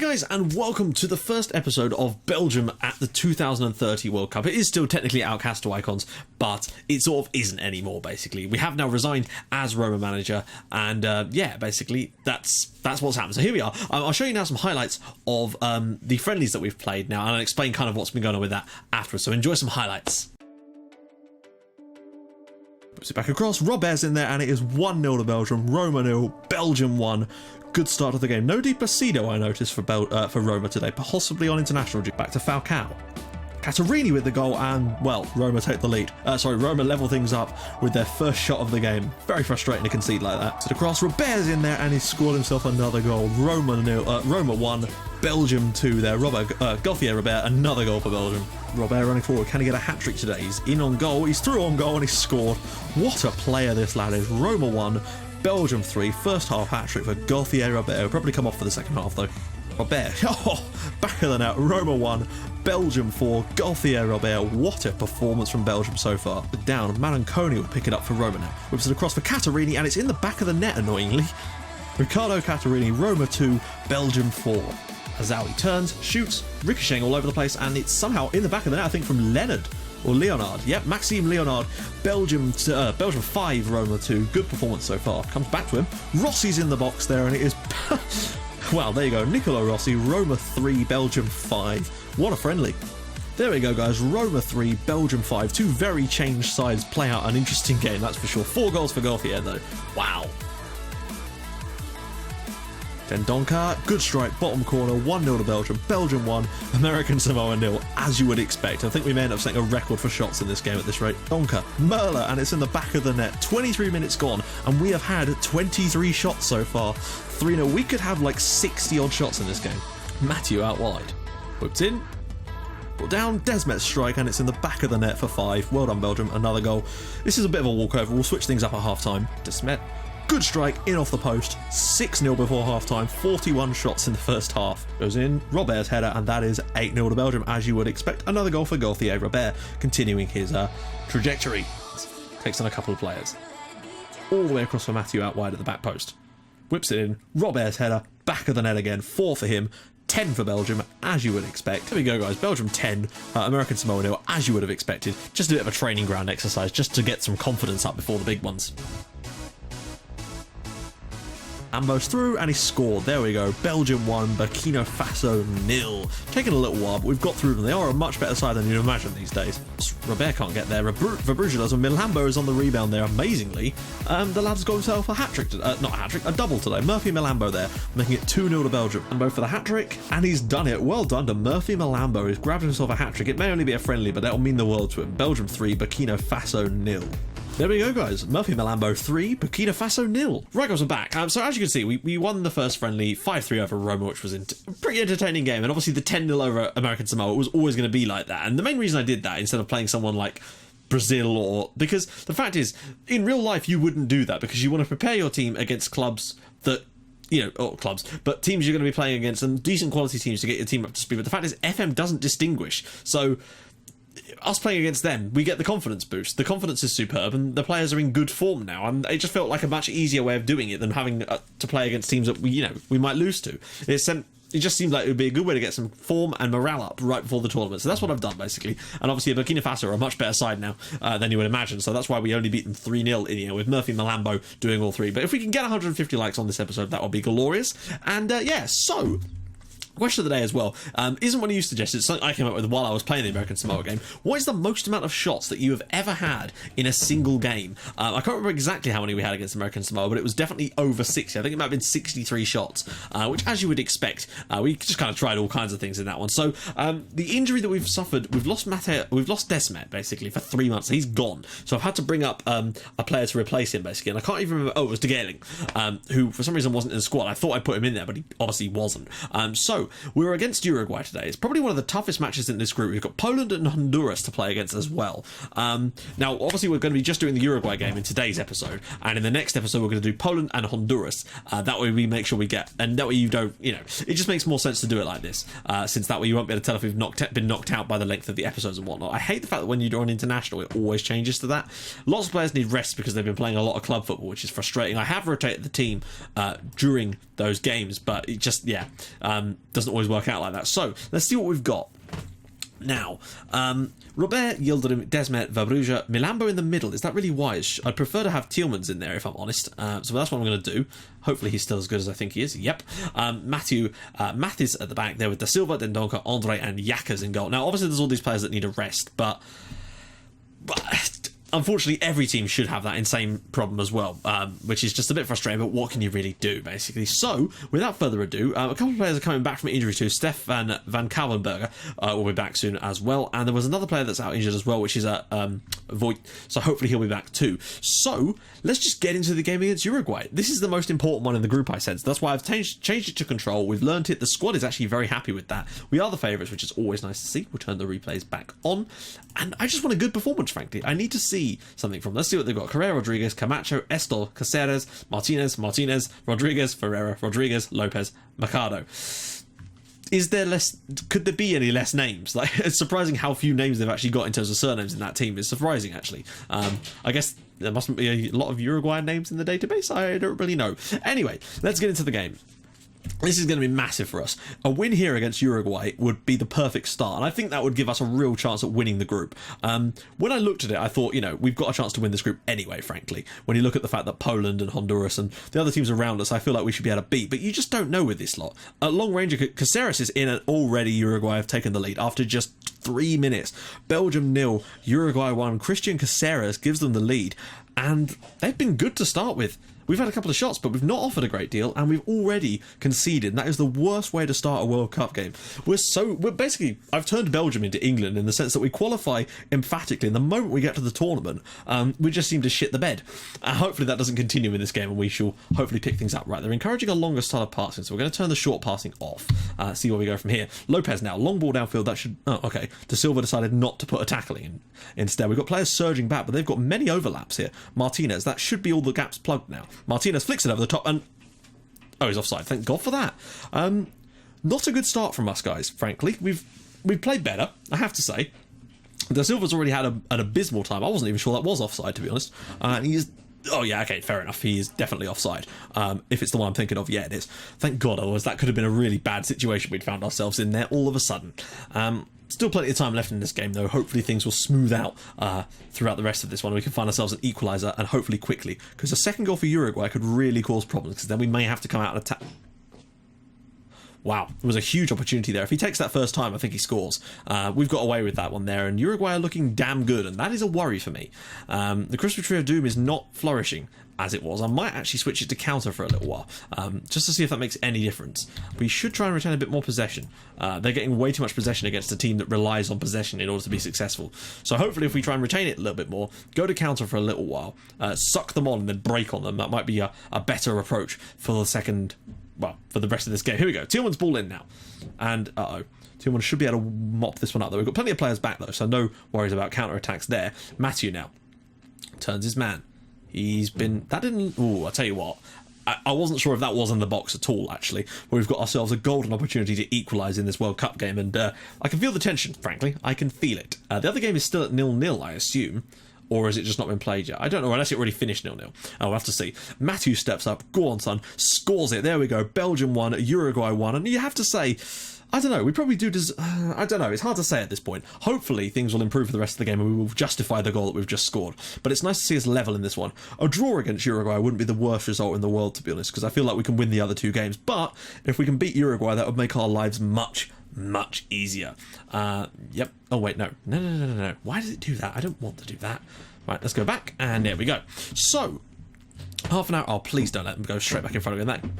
guys, and welcome to the first episode of Belgium at the 2030 World Cup. It is still technically outcast to Icons, but it sort of isn't anymore, basically. We have now resigned as Roma manager, and yeah, basically, that's what's happened. So here we are. I'll show you now some highlights of the friendlies that we've played now, and I'll explain kind of what's been going on with that afterwards. So enjoy some highlights. Puts it back across, Robert's in there, and it is 1-0 to Belgium, Roma 0, Belgium 1. Good start of the game. No Di Placido, I noticed, for Roma today, possibly on international due. Back to Falcao. Catarini with the goal, and, well, Roma take the lead. Roma level things up with their first shot of the game. Very frustrating to concede like that. So the cross, Robert's in there, and he's scored himself another goal. Roma 1, Belgium 2 there. Gauthier Robert, another goal for Belgium. Robert running forward. Can he get a hat-trick today? He's in on goal. He's through on goal, and he's scored. What a player this lad is. Roma 1, Belgium 3, first half hat-trick for Gauthier Robert. He'll probably come off for the second half though. Robert, back of the net, Roma 1, Belgium 4, Gauthier Robert. What a performance from Belgium so far. Down, Malanconi will pick it up for Roma now. Whips it across for Catarini, and it's in the back of the net, annoyingly. Ricardo Catarini, Roma 2, Belgium 4. Azawi turns, shoots, ricocheting all over the place, and it's somehow in the back of the net, I think, from Leonard. Or Leonard. Yep, Maxime Leonard. Belgium 5, Roma 2. Good performance so far. Comes back to him. Rossi's in the box there, and it is... well, there you go. Nicolo Rossi. Roma 3, Belgium 5. What a friendly. There we go, guys. Roma 3, Belgium 5. Two very changed sides play out an interesting game, that's for sure. 4 goals for Gauthier, though. Wow. Dendonka, good strike, bottom corner, 1-0 to Belgium, Belgium 1, American Samoa 0, as you would expect. I think we may end up setting a record for shots in this game at this rate. Donka, Merla, and it's in the back of the net, 23 minutes gone, and we have had 23 shots so far. 3-0, we could have like 60 odd shots in this game. Matthew out wide, whipped in, brought down, Desmet's strike, and it's in the back of the net for 5. Well done, Belgium, another goal. This is a bit of a walkover, we'll switch things up at half time. Desmet. Good strike, in off the post, 6-0 before half-time, 41 shots in the first half. Goes in, Robert's header, and that is 8-0 to Belgium, as you would expect. Another goal for Gauthier Robert, continuing his trajectory. Takes on a couple of players. All the way across for Matthew out wide at the back post. Whips it in, Robert's header, back of the net again, 4 for him. 10 for Belgium, as you would expect. There we go, guys. Belgium 10, American Samoa 0, as you would have expected. Just a bit of a training ground exercise, just to get some confidence up before the big ones. Ambos through, and he scored. There we go. Belgium 1, Burkina Faso 0. Taking a little while, but we've got through them. They are a much better side than you'd imagine these days. Robert can't get there. Verbruja does, and Milambo is on the rebound there, amazingly. The lad's got himself a hat-trick, not a hat-trick, a double today. Murphy Milambo there, making it 2-0 to Belgium. Milambo for the hat-trick, and he's done it. Well done to Murphy Milambo. He's grabbed himself a hat-trick. It may only be a friendly, but that'll mean the world to him. Belgium 3, Burkina Faso 0. There we go, guys. Murphy Milambo 3, Burkina Faso 0. Right, guys, I'm back. So as you can see, we won the first friendly 5-3 over Roma, which was a pretty entertaining game. And obviously the 10-0 over American Samoa was always going to be like that. And the main reason I did that, instead of playing someone like Brazil or... Because the fact is, in real life, you wouldn't do that because you want to prepare your team against clubs that... but teams you're going to be playing against, and decent quality teams to get your team up to speed. But the fact is, FM doesn't distinguish. So... us playing against them, we get the confidence boost. The confidence is superb, and the players are in good form now. And it just felt like a much easier way of doing it than having to play against teams that we might lose to. It just seemed like it would be a good way to get some form and morale up right before the tournament. So that's what I've done, basically. And obviously, Burkina Faso are a much better side now than you would imagine. So that's why we only beat them 3-0 in here, with Murphy Milambo doing all 3. But if we can get 150 likes on this episode, that would be glorious. And yeah, so... question of the day as well isn't one you suggested. It's something I came up with while I was playing the American Samoa game. What is the most amount of shots that you have ever had in a single game? I can't remember exactly how many we had against American Samoa, but it was definitely over 60. I think it might have been 63 shots, which, as you would expect, we just kind of tried all kinds of things in that one. So the injury that we've suffered, we've lost Desmet basically for 3 months. He's gone, so I've had to bring up a player to replace him basically, and I can't even remember. Oh, it was De Geerling, who for some reason wasn't in the squad. I thought I put him in there, but he obviously wasn't. So we were against Uruguay today. It's probably one of the toughest matches in this group. We've got Poland and Honduras to play against as well. Now, obviously, we're going to be just doing the Uruguay game in today's episode, and in the next episode, we're going to do Poland and Honduras. That way, we make sure we get, and that way you don't, it just makes more sense to do it like this, since that way you won't be able to tell if we've been knocked out by the length of the episodes and whatnot. I hate the fact that when you're on international, it always changes to that. Lots of players need rest because they've been playing a lot of club football, which is frustrating. I have rotated the team during those games, but it just, the doesn't always work out like that. So let's see what we've got. Now, Robert, Yildirim, Desmet, Verbruja, Milambo in the middle. Is that really wise? I'd prefer to have Tielmans in there, if I'm honest. So that's what I'm going to do. Hopefully he's still as good as I think he is. Yep. Matthew, Mathis at the back there with Da Silva, Dendonka, Andre, and Yakas in goal. Now, obviously there's all these players that need a rest, but unfortunately, every team should have that insane problem as well, which is just a bit frustrating, but what can you really do, basically? So, without further ado, a couple of players are coming back from injury too. Stefan van Kauwenberger will be back soon as well, and there was another player that's out injured as well, which is Voigt, so hopefully he'll be back too. So, let's just get into the game against Uruguay. This is the most important one in the group, I sense. That's why I've changed it to control. We've learned it. The squad is actually very happy with that. We are the favourites, which is always nice to see. We'll turn the replays back on, and I just want a good performance, frankly. I need to see something from. Let's see what they've got. Correa, Rodriguez, Camacho, Estor, Caceres, Martinez, Rodriguez, Ferreira, Rodriguez, Lopez, Mercado. Is there less? Could there be any less names? Like, it's surprising how few names they've actually got in terms of surnames in that team. It's surprising, actually. I guess there mustn't be a lot of Uruguayan names in the database. I don't really know. Anyway, let's get into the game. This is going to be massive for us. A win here against Uruguay would be the perfect start, and I think that would give us a real chance at winning the group. When I looked at it, I thought, we've got a chance to win this group anyway, frankly. When you look at the fact that Poland and Honduras and the other teams around us, I feel like we should be able to beat, but you just don't know with this lot. Long Ranger Caceres is in, and already Uruguay have taken the lead after just 3 minutes. Belgium 0, Uruguay 1. Christian Caceres gives them the lead, and they've been good to start with. We've had a couple of shots, but we've not offered a great deal, and we've already conceded. And that is the worst way to start a World Cup game. We're basically, I've turned Belgium into England in the sense that we qualify emphatically, and the moment we get to the tournament, we just seem to shit the bed. Hopefully that doesn't continue in this game, and we shall hopefully pick things up right. They're encouraging a longer style of passing, so we're going to turn the short passing off. See where we go from here. Lopez now, long ball downfield. That should. Oh, okay. Da Silva decided not to put a tackling in. Instead, we've got players surging back, but they've got many overlaps here. Martinez, that should be all the gaps plugged now. Martinez flicks it over the top, and he's offside. Thank God for that. Not a good start from us, guys. Frankly, we've played better, I have to say. Da Silva's already had an abysmal time. I wasn't even sure that was offside, to be honest. And he's. Oh yeah, okay, fair enough. He is definitely offside. If it's the one I'm thinking of, yeah, it is. Thank God, otherwise that could have been a really bad situation we'd found ourselves in there all of a sudden. Still plenty of time left in this game, though. Hopefully things will smooth out throughout the rest of this one. We can find ourselves an equaliser, and hopefully quickly. Because a second goal for Uruguay could really cause problems, because then we may have to come out and attack. Wow, there was a huge opportunity there. If he takes that first time, I think he scores. We've got away with that one there, and Uruguay are looking damn good, and that is a worry for me. The Christmas Tree of Doom is not flourishing as it was. I might actually switch it to counter for a little while, just to see if that makes any difference. We should try and retain a bit more possession. They're getting way too much possession against a team that relies on possession in order to be successful. So hopefully if we try and retain it a little bit more, go to counter for a little while, suck them on and then break on them, that might be a better approach for the second... Well, for the rest of this game. Here we go. Tillman's ball in now. And, Tillman should be able to mop this one up, though. We've got plenty of players back, though, so no worries about counter-attacks there. Matthew now turns his man. He's been... That didn't... Ooh, I'll tell you what. I wasn't sure if that was in the box at all, actually. But we've got ourselves a golden opportunity to equalise in this World Cup game, and I can feel the tension, frankly. I can feel it. The other game is still at 0-0, I assume. Or has it just not been played yet? I don't know, unless it already finished 0-0. We'll have to see. Matthew steps up. Go on, son. Scores it. There we go. Belgium 1, Uruguay 1. And you have to say, I don't know, we probably do... I don't know, it's hard to say at this point. Hopefully, things will improve for the rest of the game and we will justify the goal that we've just scored. But it's nice to see us level in this one. A draw against Uruguay wouldn't be the worst result in the world, to be honest, because I feel like we can win the other two games. But if we can beat Uruguay, that would make our lives much easier. Yep. Oh, wait, no. No. Why does it do that? I don't want to do that. Right, let's go back, and there we go. So, half an hour... Oh, please don't let them go straight back in front of him.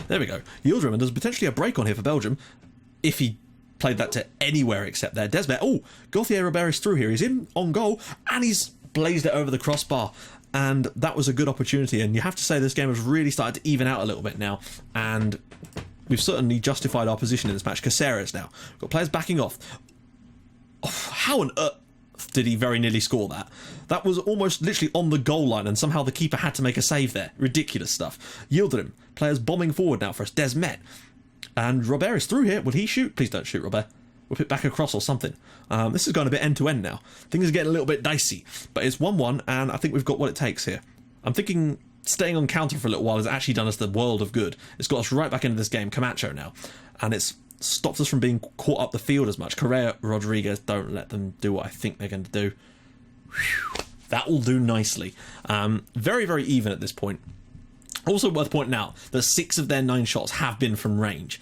There we go. Yildirim, and there's potentially a break on here for Belgium, if he played that to anywhere except there. Desmet, oh, Gauthier Robert is through here. He's in on goal, and he's blazed it over the crossbar. And that was a good opportunity, and you have to say this game has really started to even out a little bit now, and we've certainly justified our position in this match. Caceres now. We've got players backing off. Oh, how on earth did he very nearly score that? That was almost literally on the goal line, and somehow the keeper had to make a save there. Ridiculous stuff. Yildirim, players bombing forward now for us. Desmet. And Robert is through here. Will he shoot? Please don't shoot, Robert. Whip it back across or something. This is going a bit end-to-end now. Things are getting a little bit dicey. But it's 1-1, and I think we've got what it takes here. I'm thinking staying on counter for a little while has actually done us the world of good. It's got us right back into this game. Camacho now. And it's stopped us from being caught up the field as much. Correa, Rodriguez, don't let them do what I think they're going to do. Whew. That will do nicely. Very, very even at this point. Also worth pointing out that 6 of their 9 shots have been from range,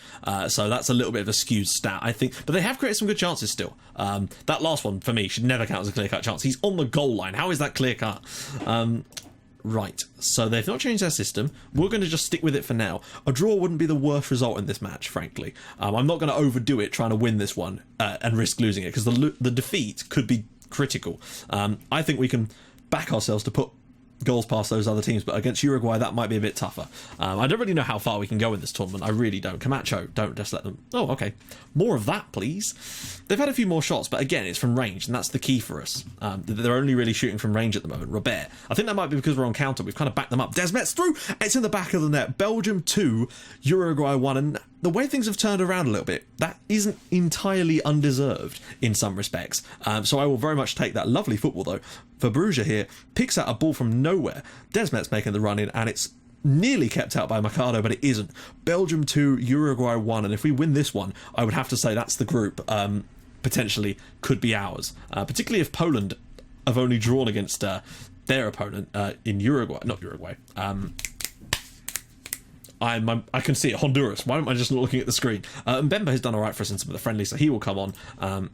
so that's a little bit of a skewed stat, I think. But they have created some good chances still. That last one, for me, should never count as a clear-cut chance. He's on the goal line. How is that clear-cut? Right, so they've not changed their system. We're going to just stick with it for now. A draw wouldn't be the worst result in this match, frankly. I'm not going to overdo it trying to win this one and risk losing it, because the defeat could be critical. I think we can back ourselves to put goals past those other teams, but against Uruguay that might be a bit tougher. I don't really know how far we can go in this tournament. I really don't. Camacho, don't just let them... Oh, okay. More of that, please. They've had a few more shots, but again, it's from range, and that's the key for us. They're only really shooting from range at the moment. Robert, I think that might be because we're on counter. We've kind of backed them up. Desmet's through. It's in the back of the net. Belgium 2, Uruguay 1, and the way things have turned around a little bit, that isn't entirely undeserved in some respects. So I will very much take that. Lovely football, though. Verbruja here picks out a ball from nowhere. Desmet's making the run in, and it's nearly kept out by Mercado, but it isn't. Belgium 2, Uruguay 1, and if we win this one, I would have to say that's the group potentially could be ours. Particularly if Poland have only drawn against their opponent in Uruguay. Not Uruguay. I can see it. Honduras. Why am I just not looking at the screen? Mbemba has done all right for us in some of the friendlies, so he will come on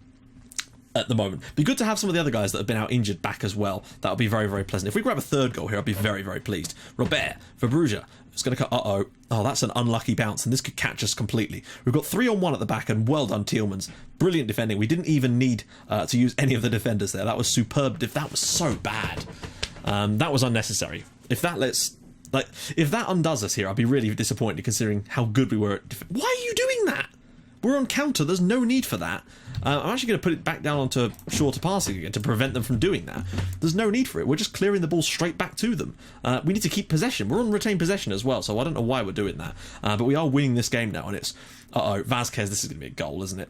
at the moment. Be good to have some of the other guys that have been out injured back as well. That would be very, very pleasant. If we grab a third goal here, I'd be very, very pleased. Robert, Verbruja, it's going to cut. Oh, that's an unlucky bounce, and this could catch us completely. We've got 3-on-1 at the back, and well done, Tielemans. Brilliant defending. We didn't even need to use any of the defenders there. That was superb. That was so bad. That was unnecessary. If that undoes us here, I'd be really disappointed considering how good we were at why are you doing that? We're on counter. There's no need for that. I'm actually going to put it back down onto shorter passing again to prevent them from doing that. There's no need for it. We're just clearing the ball straight back to them. We need to keep possession. We're on retained possession as well, so I don't know why we're doing that. But we are winning this game now, and it's... Vazquez, this is going to be a goal, isn't it?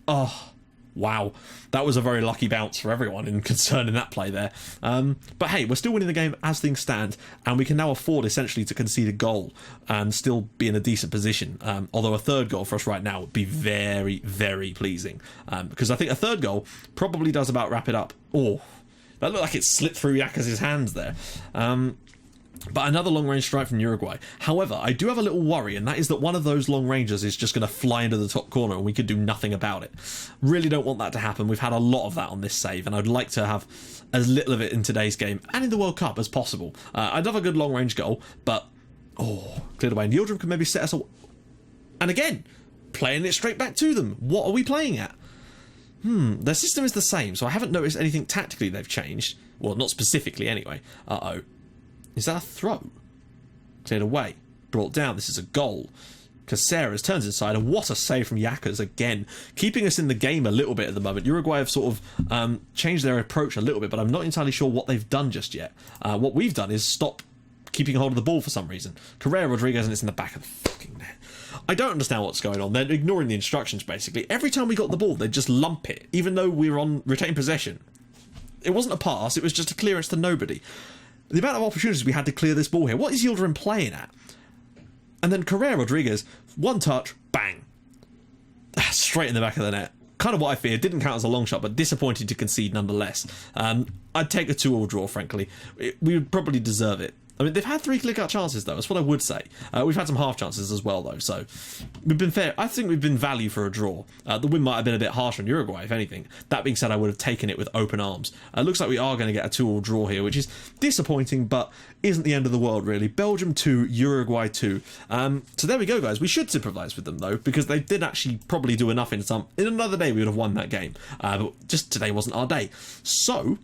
Oh... Wow, that was a very lucky bounce for everyone in concerning that play there. But hey, we're still winning the game as things stand, and we can now afford essentially to concede a goal and still be in a decent position. Although a third goal for us right now would be very, very pleasing. Because I think a third goal probably does about wrap it up. Oh, that looked like it slipped through Yakas' hands there. But another long-range strike from Uruguay. However, I do have a little worry, and that is that one of those long rangers is just going to fly into the top corner and we could do nothing about it. Really don't want that to happen. We've had a lot of that on this save, and I'd like to have as little of it in today's game and in the World Cup as possible. I'd love a good long-range goal, but... Oh, cleared away. And Yildirim can maybe set us... And again, playing it straight back to them. What are we playing at? Their system is the same, so I haven't noticed anything tactically they've changed. Well, not specifically anyway. Uh-oh. Is that a throw? Cleared away. Brought down. This is a goal. Caceres turns inside, and what a save from Yakas again. Keeping us in the game a little bit at the moment. Uruguay have sort of changed their approach a little bit, but I'm not entirely sure what they've done just yet. What we've done is stop keeping hold of the ball for some reason. Correa, Rodriguez, and it's in the back of the fucking net. I don't understand what's going on. They're ignoring the instructions, basically. Every time we got the ball, they'd just lump it, even though we were on retained possession. It wasn't a pass, it was just a clearance to nobody. The amount of opportunities we had to clear this ball here. What is Yildirim playing at? And then Correa, Rodriguez, one touch, bang. Straight in the back of the net. Kind of what I feared. Didn't count as a long shot, but disappointed to concede nonetheless. I'd take a 2-2 draw, frankly. We would probably deserve it. I mean, they've had 3 clear-cut chances, though. That's what I would say. We've had some half chances as well, though. So we've been fair. I think we've been value for a draw. The win might have been a bit harsh on Uruguay, if anything. That being said, I would have taken it with open arms. Looks like we are going to get a 2-2 draw here, which is disappointing, but isn't the end of the world, really. Belgium 2, Uruguay 2. So there we go, guys. We should sympathise with them, though, because they did actually probably do enough in another day we would have won that game. But just today wasn't our day. So...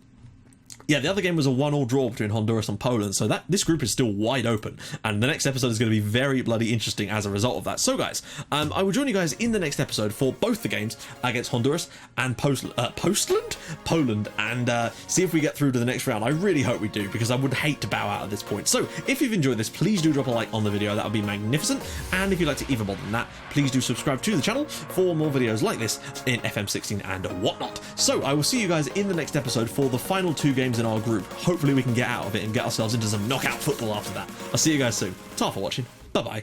yeah, the other game was a 1-1 draw between Honduras and Poland, so this group is still wide open, and the next episode is going to be very bloody interesting as a result of that. So guys, I will join you guys in the next episode for both the games against Honduras and Poland, and see if we get through to the next round. I really hope we do, because I would hate to bow out at this point. So if you've enjoyed this, please do drop a like on the video. That would be magnificent, and if you'd like to even more than that, please do subscribe to the channel for more videos like this in FM16 and whatnot. So I will see you guys in the next episode for the final 2 games in our group. Hopefully we can get out of it and get ourselves into some knockout football after that. I'll see you guys soon. Ta for watching. Bye bye.